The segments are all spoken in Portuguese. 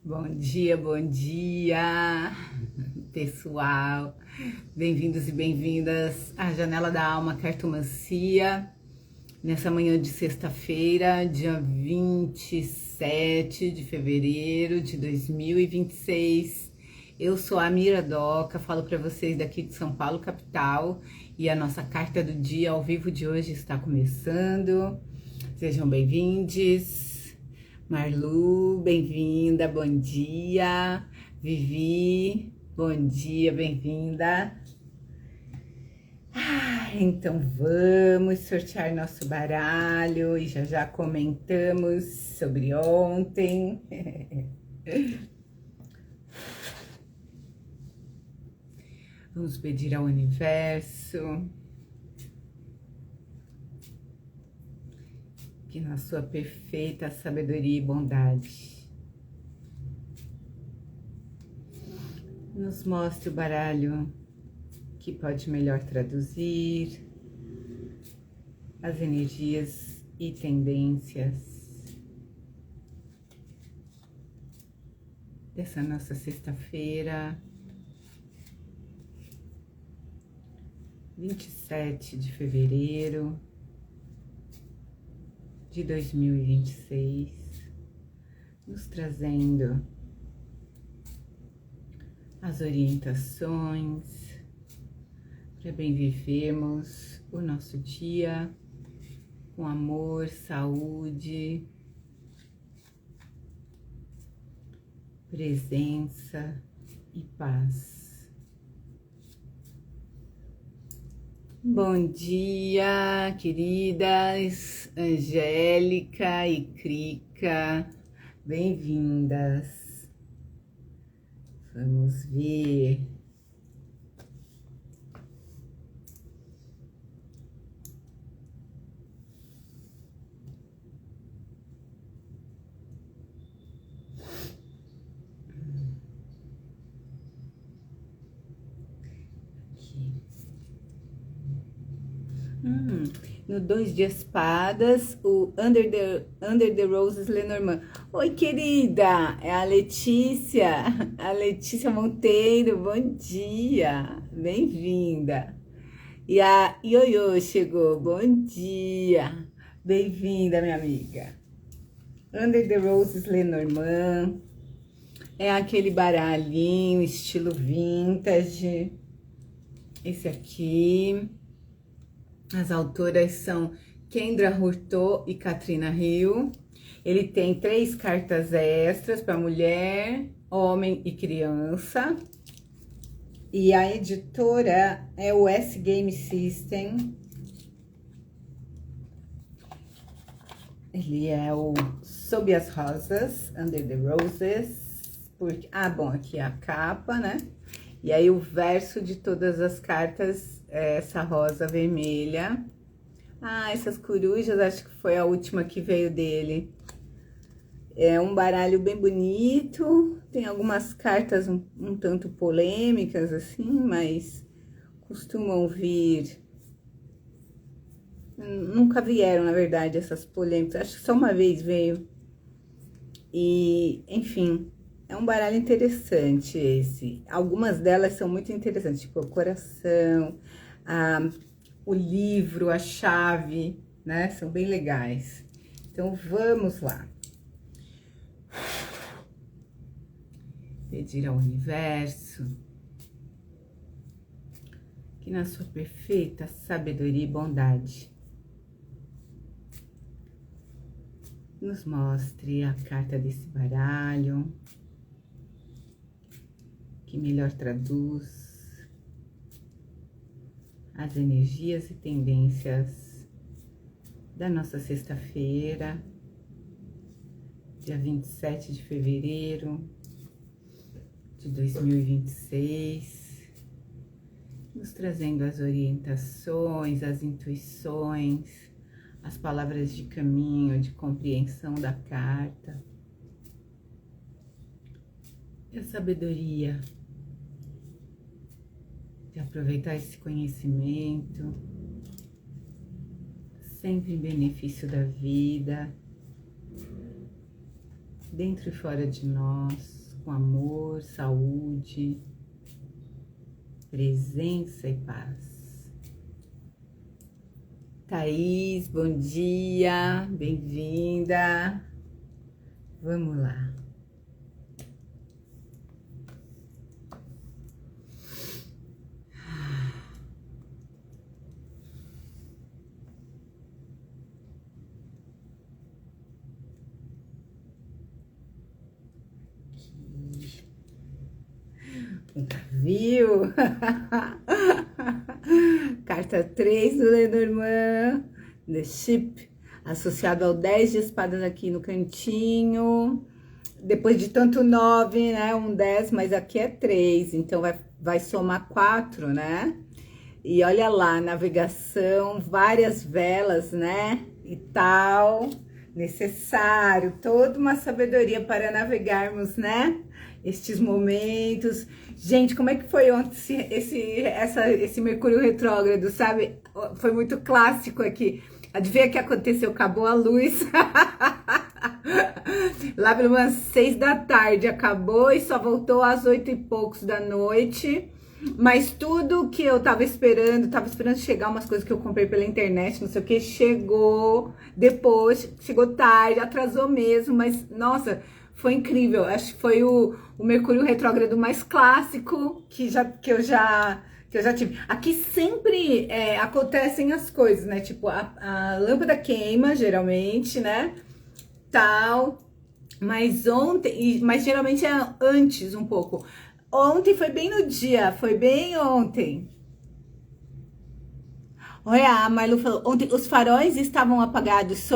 Bom dia, pessoal. Bem-vindos e bem-vindas à Janela da Alma Cartomancia, nessa manhã de sexta-feira, dia 27 de fevereiro de 2026. Eu sou a Mira Doca, falo para vocês daqui de São Paulo, capital, e a nossa carta do dia ao vivo de hoje está começando. Sejam bem-vindos. Marlu, bem-vinda, bom dia. Vivi, bom dia, bem-vinda. Então vamos sortear nosso baralho e já comentamos sobre ontem. Vamos pedir ao universo que na sua perfeita sabedoria e bondade nos mostre o baralho que pode melhor traduzir as energias e tendências dessa nossa sexta-feira, 27 de fevereiro de 2026, nos trazendo as orientações para bem vivermos o nosso dia com amor, saúde, presença e paz. Bom dia, queridas Angélica e Krika, bem-vindas. Vamos ver. No 2 de espadas, o Under the Roses Lenormand. Oi, querida, é a Letícia Monteiro, bom dia, bem-vinda. E a Ioiô chegou, bom dia, bem-vinda, minha amiga. Under the Roses Lenormand é aquele baralhinho estilo vintage, esse aqui. As autoras são Kendra Hurtou e Katrina Hill. Ele tem 3 cartas extras para mulher, homem e criança. E a editora é o S Game System. Ele é o Sob as Rosas, Under the Roses. Porque, bom, aqui é a capa, né? E aí o verso de todas as cartas é essa rosa vermelha. Essas corujas, acho que foi a última que veio dele. É um baralho bem bonito, tem algumas cartas um tanto polêmicas, assim, mas costumam vir... Nunca vieram, na verdade, essas polêmicas. Acho que só uma vez veio. E, enfim... É um baralho interessante esse. Algumas delas são muito interessantes, tipo o coração, o livro, a chave, né? São bem legais. Então, vamos lá. Pedir ao universo que na sua perfeita sabedoria e bondade nos mostre a carta desse baralho que melhor traduz as energias e tendências da nossa sexta-feira, dia 27 de fevereiro de 2026, nos trazendo as orientações, as intuições, as palavras de caminho, de compreensão da carta, e a sabedoria de aproveitar esse conhecimento, sempre em benefício da vida, dentro e fora de nós, com amor, saúde, presença e paz. Thaís, bom dia, bem-vinda. Vamos lá. Viu? Carta 3 do Lenormand, The Ship, associado ao 10 de espadas aqui no cantinho. Depois de tanto 9, né? Um 10, mas aqui é 3, então vai somar 4, né? E olha lá, navegação, várias velas, né? E tal, necessário, toda uma sabedoria para navegarmos, né? Estes momentos. Gente, como é que foi ontem esse Mercúrio retrógrado, sabe? Foi muito clássico aqui. Adivinha o que aconteceu? Acabou a luz. Lá pelas umas 6 da tarde acabou e só voltou às 8 e poucos da noite. Mas tudo que eu tava esperando chegar umas coisas que eu comprei pela internet, não sei o que, chegou depois, chegou tarde, atrasou mesmo, mas nossa, foi incrível. Acho que foi o Mercúrio retrógrado mais clássico que eu já tive. Aqui sempre acontecem as coisas, né? Tipo, a lâmpada queima, geralmente, né? Tal. Mas mas geralmente é antes um pouco. Ontem foi bem no dia, foi bem ontem. Olha, a Marlu falou, ontem os faróis estavam apagados,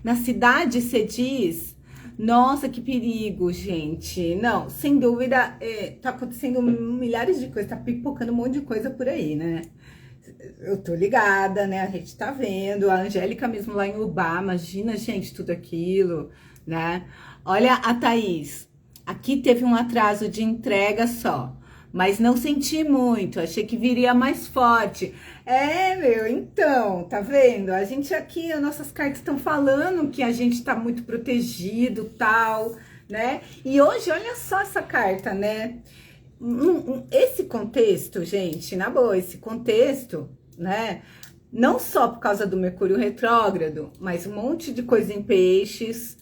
na cidade, você diz? Nossa, que perigo, gente. Não, sem dúvida, tá acontecendo milhares de coisas, tá pipocando um monte de coisa por aí, né? Eu tô ligada, né? A gente tá vendo, a Angélica mesmo lá em Ubá, imagina, gente, tudo aquilo, né? Olha a Thaís, aqui teve um atraso de entrega só, mas não senti muito, achei que viria mais forte. Meu, então, tá vendo? A gente aqui, as nossas cartas estão falando que a gente tá muito protegido, tal, né? E hoje, olha só essa carta, né? Esse contexto, gente, na boa, esse contexto, né? Não só por causa do Mercúrio retrógrado, mas um monte de coisa em peixes,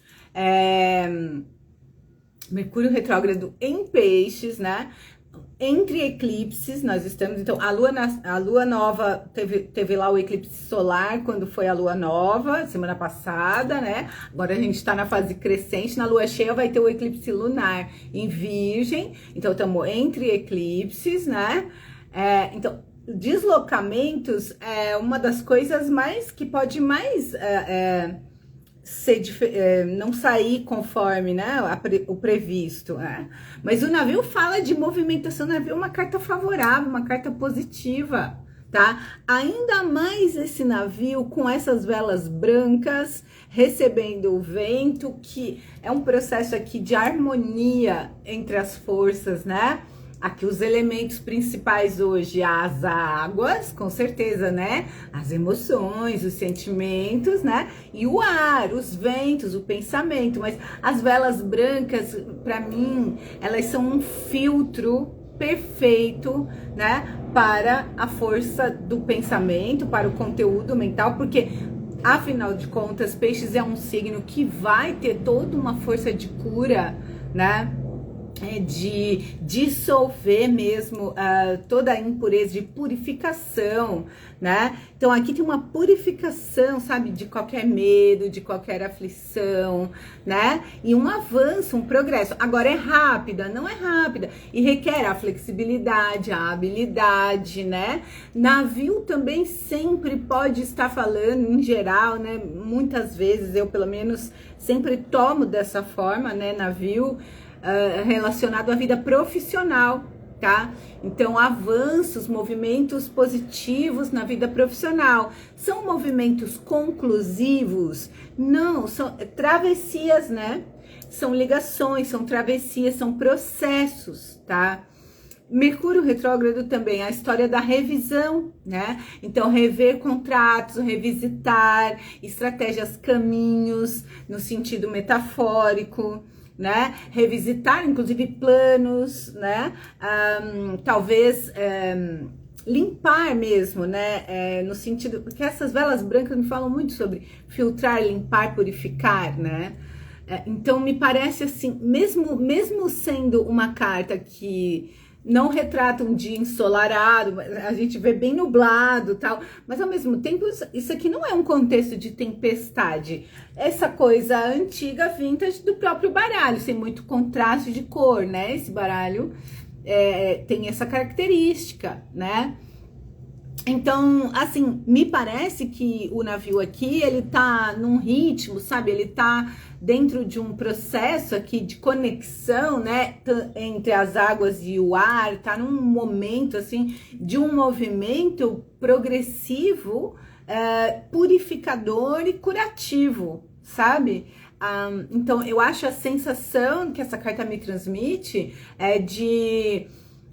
Mercúrio retrógrado em peixes, né? Entre eclipses, nós estamos, então, a lua nova, teve lá o eclipse solar, quando foi a lua nova, semana passada, né? Agora a gente tá na fase crescente, na lua cheia vai ter o eclipse lunar em Virgem, então estamos entre eclipses, né? Então, deslocamentos é uma das coisas que pode mais não sair conforme, né, o previsto, né? Mas o navio fala de movimentação, o navio é uma carta favorável, uma carta positiva, tá? Ainda mais esse navio com essas velas brancas recebendo o vento, que é um processo aqui de harmonia entre as forças, né? Aqui os elementos principais hoje, as águas, com certeza, né? As emoções, os sentimentos, né? E o ar, os ventos, o pensamento. Mas as velas brancas, para mim, elas são um filtro perfeito, né? Para a força do pensamento, para o conteúdo mental, porque afinal de contas, peixes é um signo que vai ter toda uma força de cura, né? De dissolver mesmo toda a impureza, de purificação, né? Então aqui tem uma purificação, sabe, de qualquer medo, de qualquer aflição, né? E um avanço, um progresso. Agora é rápida, não é rápida, e requer a flexibilidade, a habilidade, né? Navio também sempre pode estar falando, em geral, né? Muitas vezes, eu pelo menos sempre tomo dessa forma, né? Navio relacionado à vida profissional, tá? Então, avanços, movimentos positivos na vida profissional. São movimentos conclusivos? Não, são travessias, né? São ligações, são travessias, são processos, tá? Mercúrio retrógrado também, a história da revisão, né? Então, rever contratos, revisitar estratégias, caminhos, no sentido metafórico, né? Revisitar, inclusive, planos, né? Talvez limpar mesmo, né? No sentido, porque essas velas brancas me falam muito sobre filtrar, limpar, purificar, né? Então me parece assim, mesmo sendo uma carta que não retrata um dia ensolarado, a gente vê bem nublado, tal, mas ao mesmo tempo isso aqui não é um contexto de tempestade, essa coisa antiga, vintage do próprio baralho, sem muito contraste de cor, né? Esse baralho tem essa característica, né? Então, assim, me parece que o navio aqui, ele tá num ritmo, sabe? Ele tá dentro de um processo aqui de conexão, né? Entre as águas e o ar, tá num momento, assim, de um movimento progressivo, purificador e curativo, sabe? Então, eu acho a sensação que essa carta me transmite é de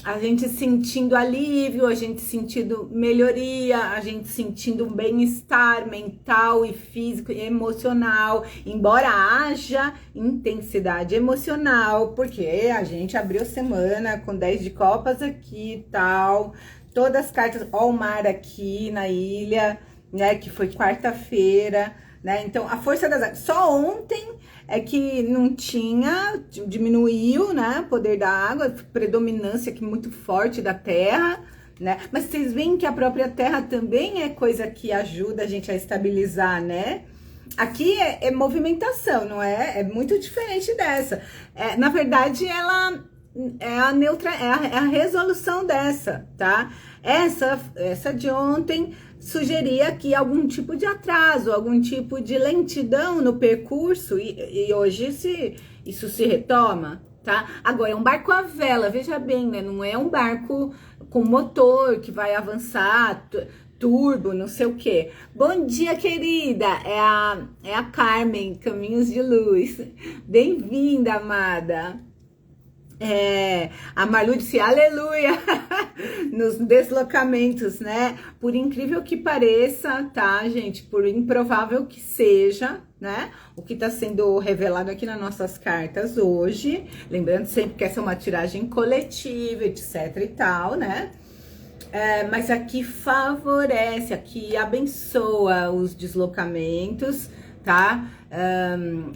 a gente sentindo alívio, a gente sentindo melhoria, a gente sentindo um bem-estar mental e físico e emocional, embora haja intensidade emocional, porque a gente abriu a semana com 10 de copas aqui e tal, todas as cartas, ó, o mar aqui na ilha, né, que foi quarta-feira, né? Então, a força das águas. Só ontem é que não tinha, diminuiu, né? O poder da água, predominância aqui muito forte da terra, né? Mas vocês veem que a própria terra também é coisa que ajuda a gente a estabilizar, né? Aqui é movimentação, não é? É muito diferente dessa. Na verdade, ela é a resolução dessa, tá? Essa de ontem sugeria aqui algum tipo de atraso, algum tipo de lentidão no percurso, e hoje isso se retoma, tá? Agora, é um barco à vela, veja bem, né? Não é um barco com motor que vai avançar, turbo, não sei o que. Bom dia, querida! É a Carmen, Caminhos de Luz. Bem-vinda, amada! A Marlu disse aleluia nos deslocamentos, né? Por incrível que pareça, tá, gente? Por improvável que seja, né? O que tá sendo revelado aqui nas nossas cartas hoje. Lembrando sempre que essa é uma tiragem coletiva, etc e tal, né? Mas aqui favorece, aqui abençoa os deslocamentos, tá?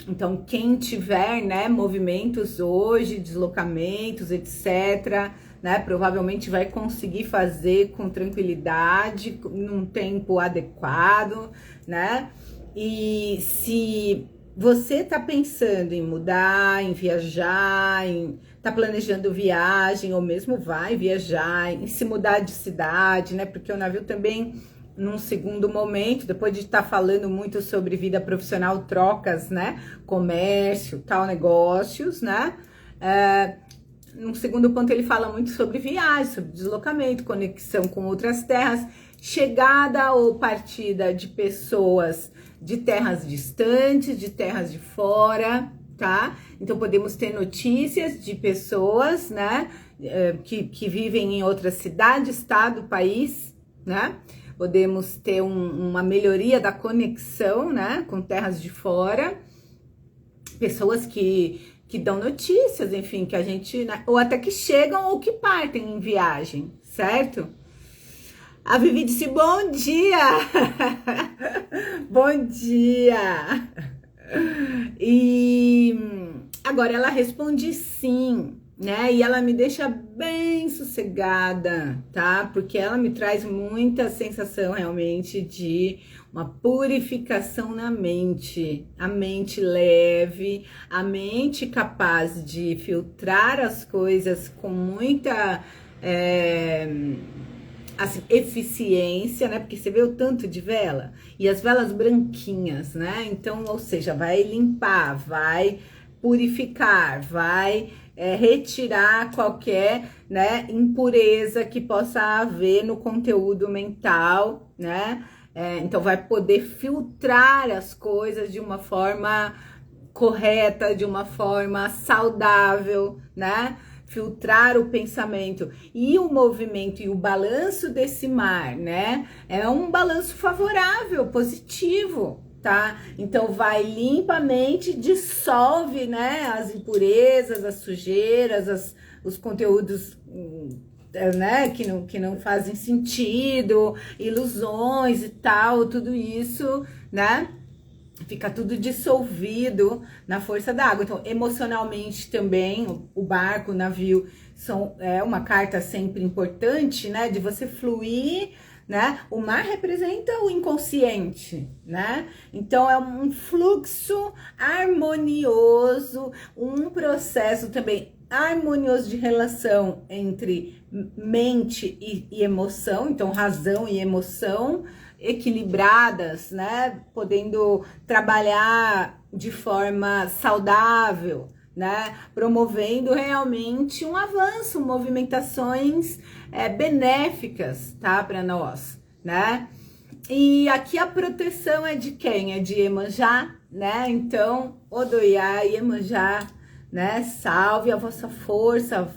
Então, quem tiver, né, movimentos hoje, deslocamentos, etc., né, provavelmente vai conseguir fazer com tranquilidade, num tempo adequado, né? E se você tá pensando em mudar, em viajar, tá planejando viagem, ou mesmo vai viajar, em se mudar de cidade, né? Porque o navio também, num segundo momento, depois de estar falando muito sobre vida profissional, trocas, né? Comércio, tal, negócios, né? Num segundo ponto, ele fala muito sobre viagem, sobre deslocamento, conexão com outras terras, chegada ou partida de pessoas de terras distantes, de terras de fora, tá? Então, podemos ter notícias de pessoas, né? Que vivem em outra cidade, estado, país, né? Podemos ter uma melhoria da conexão, né, com terras de fora, pessoas que dão notícias, enfim, que a gente, né, ou até que chegam ou que partem em viagem, certo? A Vivi disse, bom dia! Bom dia! E agora ela responde sim, né? E ela me deixa bem sossegada, tá? Porque ela me traz muita sensação realmente de uma purificação na mente, a mente leve, a mente capaz de filtrar as coisas com muita assim, eficiência, né? Porque você vê o tanto de vela e as velas branquinhas, né? Então, ou seja, vai limpar, vai purificar, vai retirar qualquer, né, impureza que possa haver no conteúdo mental, né? Então vai poder filtrar as coisas de uma forma correta, de uma forma saudável, né? Filtrar o pensamento e o movimento e o balanço desse mar, né? É um balanço favorável, positivo, tá? Então vai limpamente, dissolve, né, as impurezas, as sujeiras, os conteúdos, né, que não fazem sentido, ilusões e tal, tudo isso, né? Fica tudo dissolvido na força da água. Então, emocionalmente também, o barco, o navio, é uma carta sempre importante, né? De você fluir, né? O mar representa o inconsciente, né? Então, é um fluxo harmonioso, um processo também harmonioso de relação entre mente e emoção, então razão e emoção, equilibradas, né? Podendo trabalhar de forma saudável, né? Promovendo realmente um avanço, movimentações benéficas, tá? Para nós, né? E aqui a proteção é de quem? É de Iemanjá, né? Então, Odoiá e Iemanjá, né? Salve a vossa força,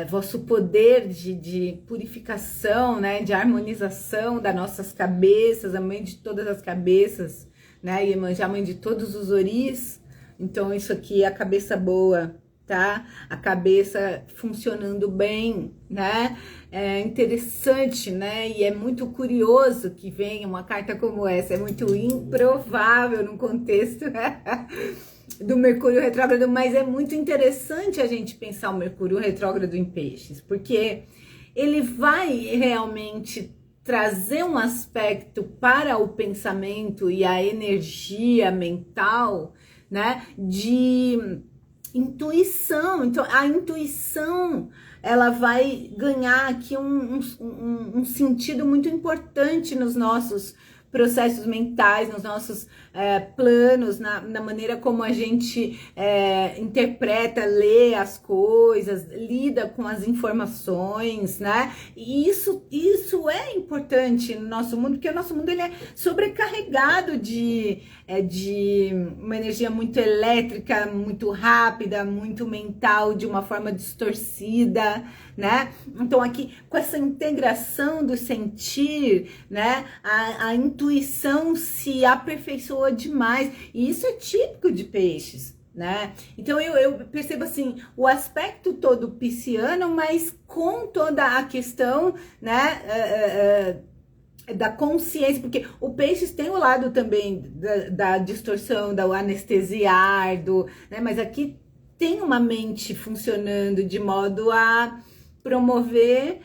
vosso poder de purificação, né, de harmonização das nossas cabeças, a mãe de todas as cabeças, né, Iemanjá, mãe de todos os oris. Então isso aqui é a cabeça boa, tá? A cabeça funcionando bem, né? É interessante, né? E é muito curioso que venha uma carta como essa, é muito improvável num contexto, né? Do Mercúrio retrógrado, mas é muito interessante a gente pensar o Mercúrio retrógrado em Peixes, porque ele vai realmente trazer um aspecto para o pensamento e a energia mental, né, de intuição. Então, a intuição, ela vai ganhar aqui um sentido muito importante nos nossos processos mentais, nos nossos planos, na maneira como a gente interpreta, lê as coisas, lida com as informações, né? E isso é importante no nosso mundo, porque o nosso mundo ele é sobrecarregado de uma energia muito elétrica, muito rápida, muito mental, de uma forma distorcida, né? Então aqui, com essa integração do sentir, né? A intuição se aperfeiçoa demais, e isso é típico de Peixes, né? Então eu percebo assim o aspecto todo pisciano, mas com toda a questão, né, da consciência, porque o Peixes tem o lado também da distorção, do anestesiar, né, mas aqui tem uma mente funcionando de modo a promover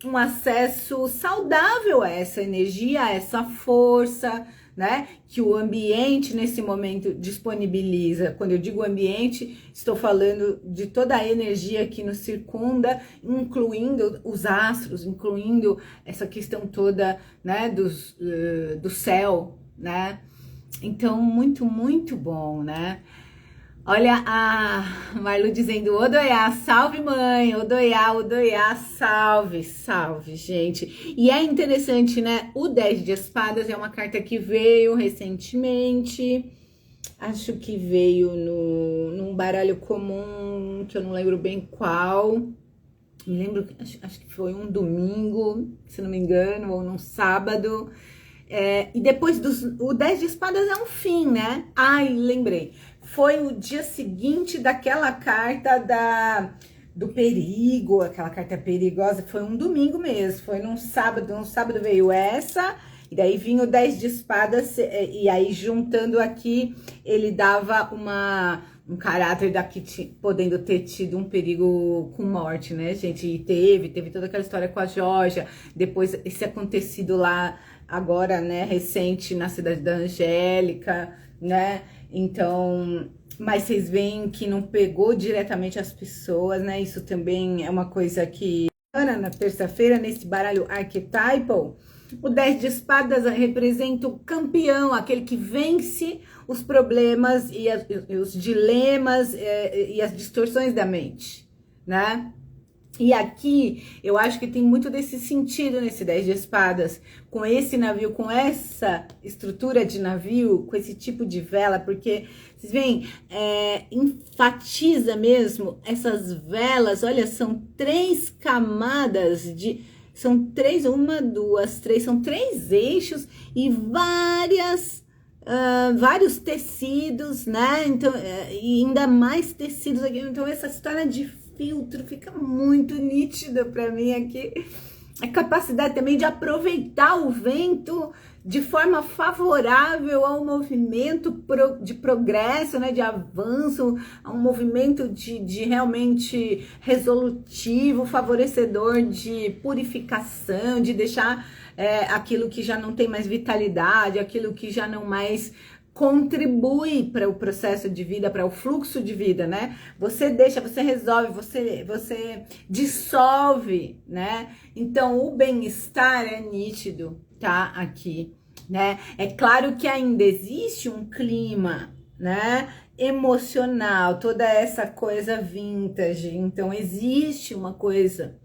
um acesso saudável a essa energia, a essa força, né, que o ambiente nesse momento disponibiliza. Quando eu digo ambiente, estou falando de toda a energia que nos circunda, incluindo os astros, incluindo essa questão toda, né, do céu, né? Então, muito, muito bom, né? Olha a Marlu dizendo, Odoiá, salve mãe, Odoiá, salve, salve, gente. E é interessante, né? O 10 de espadas é uma carta que veio recentemente, acho que veio num baralho comum, que eu não lembro bem qual. Me lembro, acho que foi um domingo, se não me engano, ou num sábado. E depois o 10 de espadas é um fim, né? Ai, lembrei. Foi o dia seguinte daquela carta do perigo, aquela carta perigosa, foi um domingo mesmo, foi num sábado veio essa, e daí vinha o 10 de espadas, e aí juntando aqui, ele dava um caráter daqui podendo ter tido um perigo com morte, né, gente? E teve toda aquela história com a Georgia, depois esse acontecido lá, agora, né, recente, na cidade da Angélica, né? Então, mas vocês veem que não pegou diretamente as pessoas, né? Isso também é uma coisa que... Na terça-feira, nesse baralho Archetypal, o 10 de espadas representa o campeão, aquele que vence os problemas e os dilemas e as distorções da mente, né? E aqui, eu acho que tem muito desse sentido nesse 10 de espadas, com esse navio, com essa estrutura de navio, com esse tipo de vela, porque, vocês veem, enfatiza mesmo essas velas, olha, são 3 camadas São três, uma, duas, três, são três eixos e vários tecidos, né? Então, e ainda mais tecidos aqui. Então, essa história de filtro fica muito nítida para mim aqui. A capacidade também de aproveitar o vento de forma favorável ao movimento de progresso, né, de avanço, a um movimento de realmente resolutivo, favorecedor de purificação, de deixar aquilo que já não tem mais vitalidade, aquilo que já não mais contribui para o processo de vida, para o fluxo de vida, né? Você deixa, você resolve, você dissolve, né? Então, o bem-estar é nítido, tá? Aqui, né? É claro que ainda existe um clima, né? Emocional, toda essa coisa vintage. Então, existe uma coisa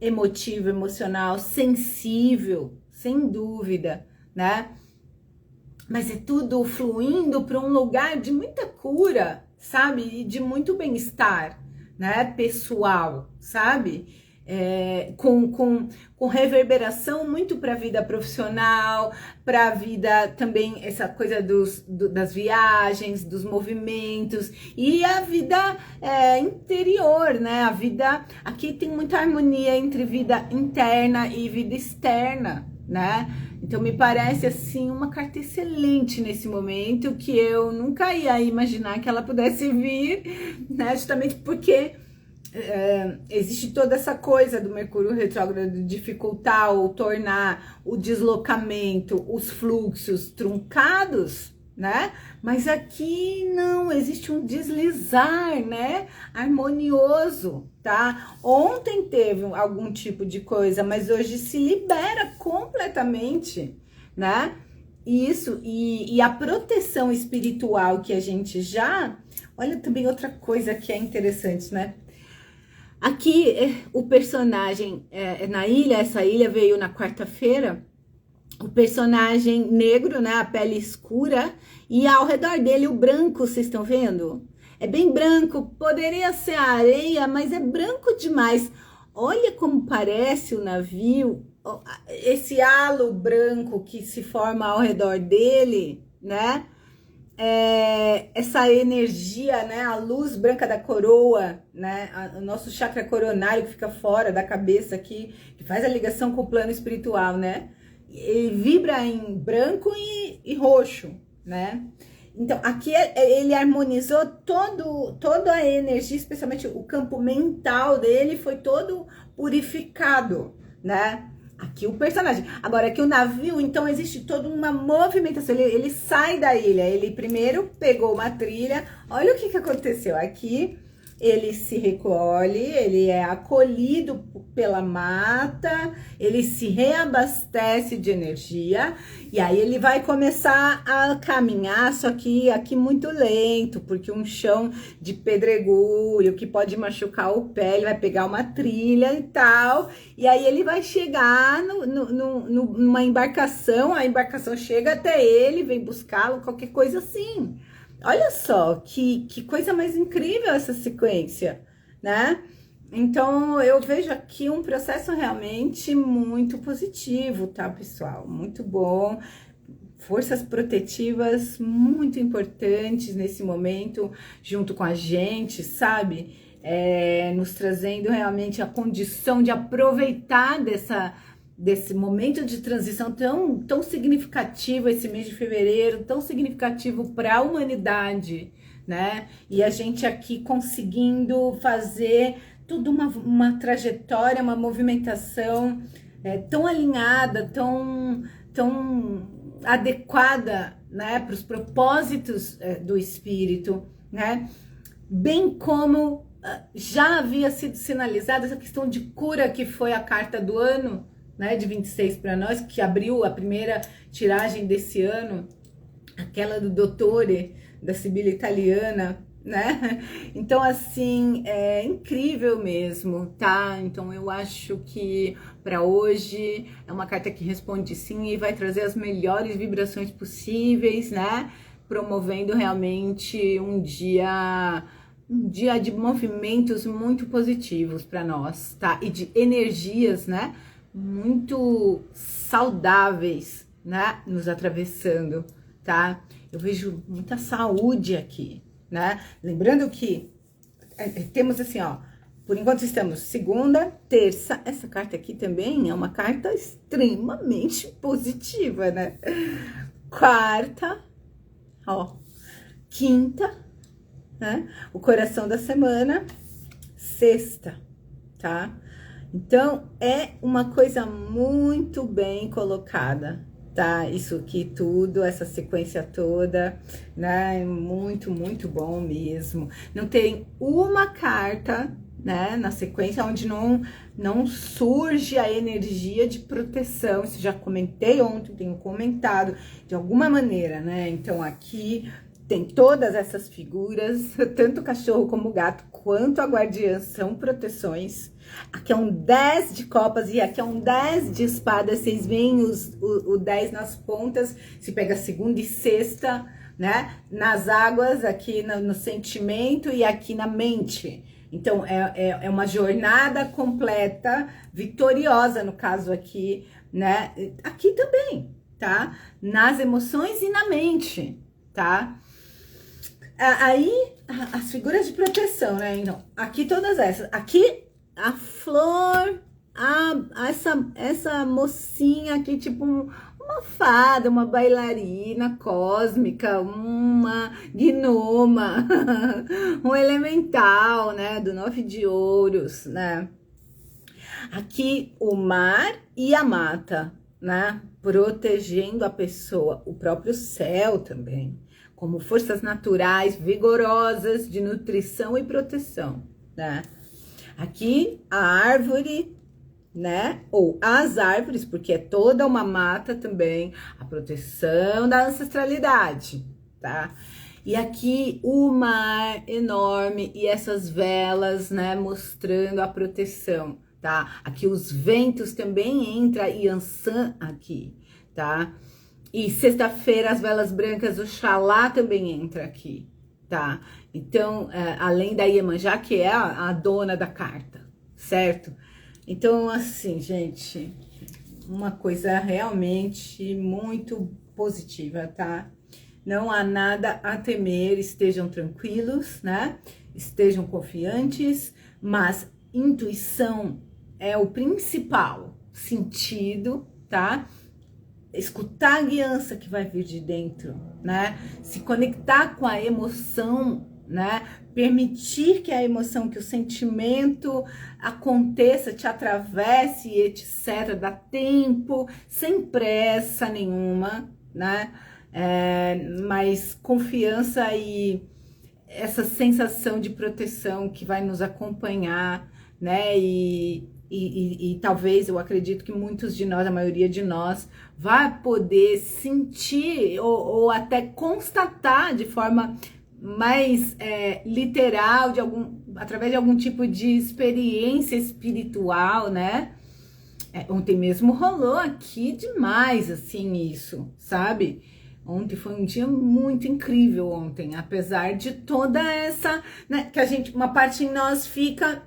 emotiva, emocional, sensível, sem dúvida, né? Mas é tudo fluindo para um lugar de muita cura, sabe? E de muito bem-estar, né? Pessoal, sabe? Com reverberação muito para a vida profissional, para a vida também, essa coisa das viagens, dos movimentos e a vida interior, né? A vida, aqui tem muita harmonia entre vida interna e vida externa, né? Então me parece assim uma carta excelente nesse momento, que eu nunca ia imaginar que ela pudesse vir, né? Justamente porque existe toda essa coisa do Mercúrio retrógrado dificultar ou tornar o deslocamento, os fluxos truncados, né? Mas aqui não, existe um deslizar, né? Harmonioso, tá? Ontem teve algum tipo de coisa, mas hoje se libera completamente, né? Isso, e a proteção espiritual que a gente já... Olha também outra coisa que é interessante, né? Aqui, o personagem na ilha, essa ilha veio na quarta-feira, o personagem negro, né, a pele escura, e ao redor dele o branco, vocês estão vendo? É bem branco, poderia ser areia, mas é branco demais. Olha como parece o navio, esse halo branco que se forma ao redor dele, né? Essa energia, né, a luz branca da coroa, né, o nosso chakra coronário que fica fora da cabeça aqui, que faz a ligação com o plano espiritual, né, ele vibra em branco e roxo, né. Então aqui ele harmonizou toda a energia, especialmente o campo mental dele foi todo purificado, né. Aqui o personagem. Agora, aqui o navio, então existe toda uma movimentação. Ele sai da ilha. Ele primeiro pegou uma trilha. Olha o que aconteceu aqui. Ele se recolhe, ele é acolhido pela mata, ele se reabastece de energia e aí ele vai começar a caminhar, só que aqui muito lento, porque um chão de pedregulho que pode machucar o pé, ele vai pegar uma trilha e tal, e aí ele vai chegar numa embarcação, a embarcação chega até ele, vem buscá-lo, qualquer coisa assim. Olha só, que coisa mais incrível essa sequência, né? Então, eu vejo aqui um processo realmente muito positivo, tá, pessoal? Muito bom. Forças protetivas muito importantes nesse momento, junto com a gente, sabe? Nos trazendo realmente a condição de aproveitar desse momento de transição tão significativo, esse mês de fevereiro, tão significativo para a humanidade, né? E a gente aqui conseguindo fazer tudo uma trajetória, uma movimentação tão alinhada, tão adequada, né, para os propósitos do espírito, né? Bem como já havia sido sinalizada essa questão de cura, que foi a carta do ano, né, de 26 para nós, que abriu a primeira tiragem desse ano, aquela do Dottore, da Sibila Italiana, né? Então, assim, é incrível mesmo, tá? Então, eu acho que para hoje é uma carta que responde sim e vai trazer as melhores vibrações possíveis, né? Promovendo realmente um dia de movimentos muito positivos para nós, tá? E de energias, né? muito saudáveis, né, nos atravessando, tá? Eu vejo muita saúde aqui, né? Lembrando que temos assim, ó, por enquanto estamos segunda, terça, essa carta aqui também é uma carta extremamente positiva, né? Quarta, ó, quinta, né? O coração da semana, sexta, tá? Então, é uma coisa muito bem colocada, tá? Isso aqui tudo, essa sequência toda, né? Muito, muito bom mesmo. Não tem uma carta, né, na sequência onde não surge a energia de proteção. Isso já comentei ontem, tenho comentado de alguma maneira, né? Então, aqui tem todas essas figuras, tanto o cachorro como o gato, quanto a guardiã, são proteções. Aqui é um 10 de copas e aqui é um 10 de espadas. Vocês veem o 10 nas pontas, se pega segunda e sexta, né? Nas águas, aqui no sentimento e aqui na mente. Então, é uma jornada completa, vitoriosa, no caso aqui, né? Aqui também, tá? Nas emoções e na mente, tá? Aí, as figuras de proteção, né? Então, aqui todas essas. Aqui, a flor, essa mocinha aqui, tipo uma fada, uma bailarina cósmica, uma gnoma, um elemental, né? Do 9 de ouros, né? Aqui, o mar e a mata, né? Protegendo a pessoa, o próprio céu também, como forças naturais vigorosas de nutrição e proteção, né? Aqui, a árvore, né? Ou as árvores, porque é toda uma mata também, a proteção da ancestralidade, tá? E aqui, o mar enorme e essas velas, né? Mostrando a proteção, tá? Aqui, os ventos também entra Yansan aqui, tá? E sexta-feira, as velas brancas, o Xalá também entra aqui, tá? Então, além da Iemanjá, que é a dona da carta, certo? Então, assim, gente, uma coisa realmente muito positiva, tá? Não há nada a temer, estejam tranquilos, né? Estejam confiantes, mas intuição é o principal sentido, tá? Escutar a guiança que vai vir de dentro, né? Se conectar com a emoção, né? Permitir que a emoção, que o sentimento aconteça, te atravesse, etc. Dá tempo, sem pressa nenhuma, né? Mas confiança e essa sensação de proteção que vai nos acompanhar, né? E talvez, eu acredito que muitos de nós, a maioria de nós, vai poder sentir ou até constatar de forma mais literal, através de algum tipo de experiência espiritual, né? Ontem mesmo rolou aqui demais, assim, isso, sabe? Ontem foi um dia muito incrível ontem, apesar de toda essa, né, que uma parte em nós fica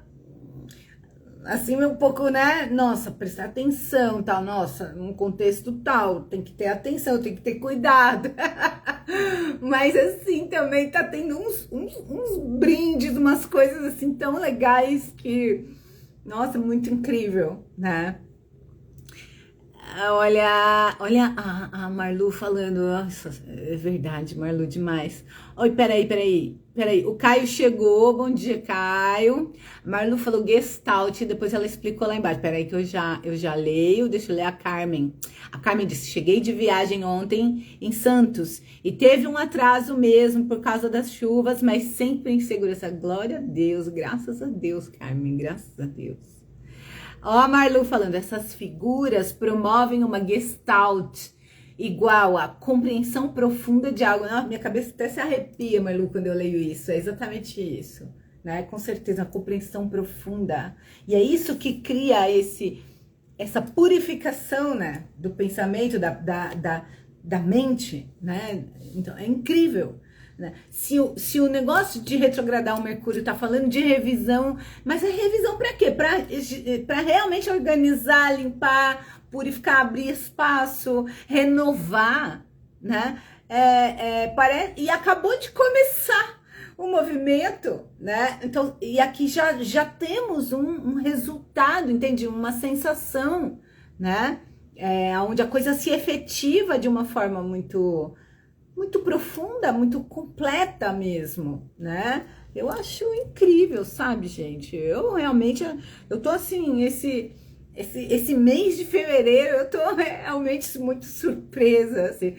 assim, um pouco, né? Nossa, prestar atenção, tal. Nossa, num contexto tal, tem que ter atenção, tem que ter cuidado. Mas, assim, também tá tendo uns brindes, umas coisas, assim, tão legais que... Nossa, muito incrível, né? Olha a Marlu falando, nossa, é verdade, Marlu, demais. Oi, peraí, o Caio chegou, bom dia, Caio. A Marlu falou Gestalt, depois ela explicou lá embaixo, peraí que eu já leio, deixa eu ler a Carmen. A Carmen disse, cheguei de viagem ontem em Santos e teve um atraso mesmo por causa das chuvas, mas sempre em segurança, glória a Deus, graças a Deus, Carmen, graças a Deus. Ó, a Marlu falando, essas figuras promovem uma gestalt igual a compreensão profunda de algo. Minha cabeça até se arrepia, Marlu, quando eu leio isso. É exatamente isso, né? Com certeza, uma compreensão profunda. E é isso que cria essa purificação, né? Do pensamento, da mente, né? Então, é incrível, né? Se o negócio de retrogradar o Mercúrio tá falando de revisão, mas é revisão para quê? Para realmente organizar, limpar, purificar, abrir espaço, renovar, né? E acabou de começar o movimento, né? Então, e aqui já temos um resultado, entende? Uma sensação, né? Onde a coisa se efetiva de uma forma muito, muito profunda, muito completa mesmo, né? Eu acho incrível, sabe, gente? Eu realmente, eu tô assim, esse mês de fevereiro, eu tô realmente muito surpresa, assim,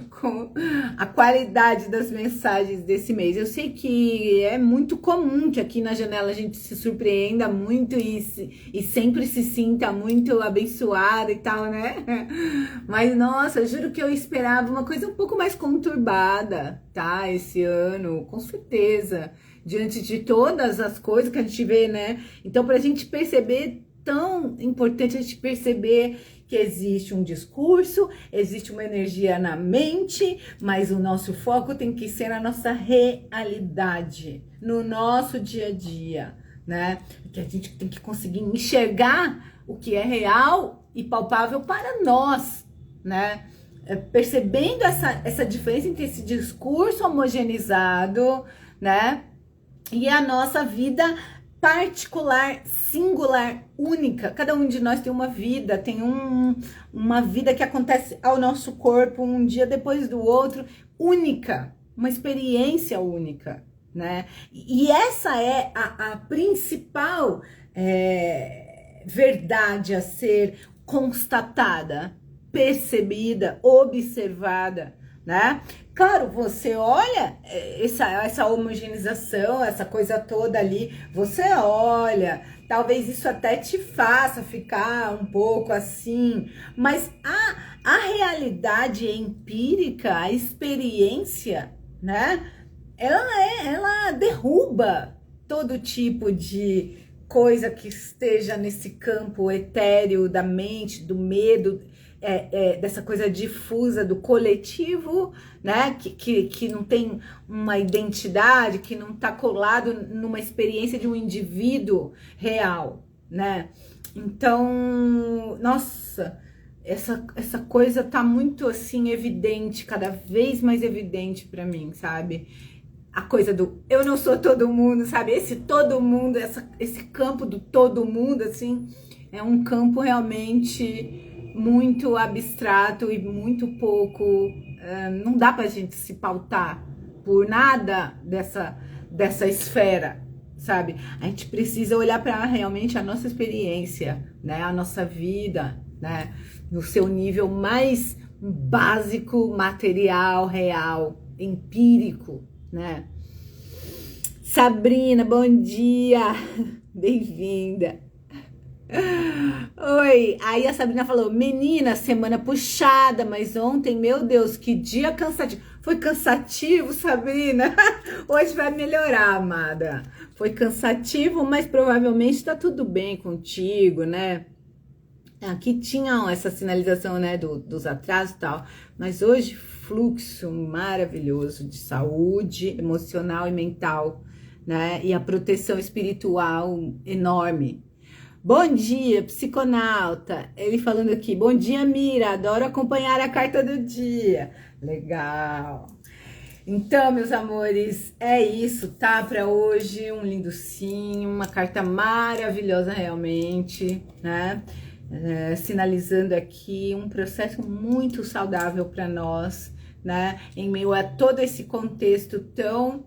com a qualidade das mensagens desse mês. Eu sei que é muito comum que aqui na janela a gente se surpreenda muito e sempre se sinta muito abençoada e tal, né? Mas, nossa, eu juro que eu esperava uma coisa um pouco mais conturbada, tá? Esse ano, com certeza, diante de todas as coisas que a gente vê, né? Então, pra gente perceber, tão importante a gente perceber que existe um discurso, existe uma energia na mente, mas o nosso foco tem que ser na nossa realidade, no nosso dia a dia, né? Que a gente tem que conseguir enxergar o que é real e palpável para nós, né? Percebendo essa diferença entre esse discurso homogeneizado, né? E a nossa vida particular, singular, única. Cada um de nós tem uma vida, tem uma vida que acontece ao nosso corpo um dia depois do outro, única, uma experiência única, né? E essa é a principal verdade a ser constatada, percebida, observada, né? Claro, você olha essa homogeneização, essa coisa toda ali, você olha, talvez isso até te faça ficar um pouco assim, mas a realidade empírica, a experiência, né? Ela derruba todo tipo de coisa que esteja nesse campo etéreo da mente, do medo, dessa coisa difusa do coletivo, né? Que não tem uma identidade, que não está colado numa experiência de um indivíduo real, né? Então, nossa, essa coisa tá muito assim evidente, cada vez mais evidente para mim, sabe? A coisa do eu não sou todo mundo, sabe? Esse todo mundo, esse campo do todo mundo, assim, é um campo realmente muito abstrato e muito pouco. Não dá pra gente se pautar por nada dessa esfera, sabe? A gente precisa olhar para realmente a nossa experiência, né? A nossa vida, né? No seu nível mais básico, material, real, empírico, né? Sabrina, bom dia, bem-vinda. Oi, aí a Sabrina falou, menina, semana puxada, mas ontem, meu Deus, que dia cansativo. Foi cansativo, Sabrina? Hoje vai melhorar, amada. Foi cansativo, mas provavelmente tá tudo bem contigo, né? Aqui tinha essa sinalização, né, dos atrasos e tal, mas hoje fluxo maravilhoso de saúde emocional e mental, né, e a proteção espiritual enorme. Bom dia, psiconauta. Ele falando aqui, bom dia, Mira, adoro acompanhar a carta do dia. Legal. Então, meus amores, é isso, tá? Para hoje, um lindo sim, uma carta maravilhosa realmente, né? Sinalizando aqui um processo muito saudável para nós, né? Em meio a todo esse contexto tão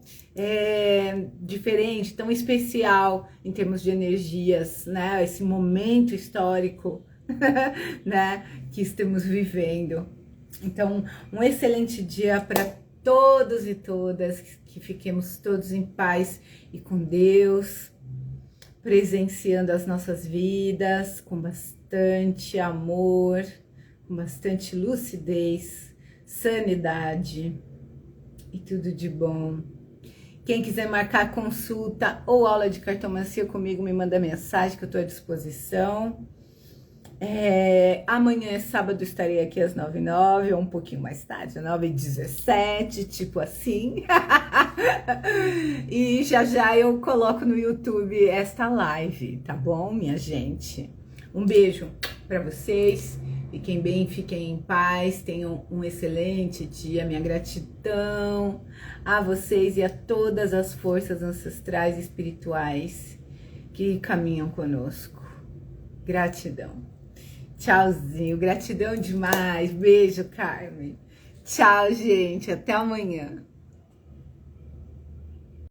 diferente, tão especial em termos de energias, né? Esse momento histórico, né? Que estamos vivendo. Então, um excelente dia para todos e todas, que fiquemos todos em paz e com Deus, presenciando as nossas vidas com bastante amor, com bastante lucidez, sanidade e tudo de bom. Quem quiser marcar consulta ou aula de cartomancia comigo, me manda mensagem que eu estou à disposição. Amanhã, sábado, estarei aqui às 9h09, ou um pouquinho mais tarde, 9h17, tipo assim. E já já eu coloco no YouTube esta live, tá bom, minha gente? Um beijo para vocês, fiquem bem, fiquem em paz, tenham um excelente dia. Minha gratidão a vocês e a todas as forças ancestrais e espirituais que caminham conosco. Gratidão. Tchauzinho, gratidão demais. Beijo, Carmen. Tchau, gente. Até amanhã.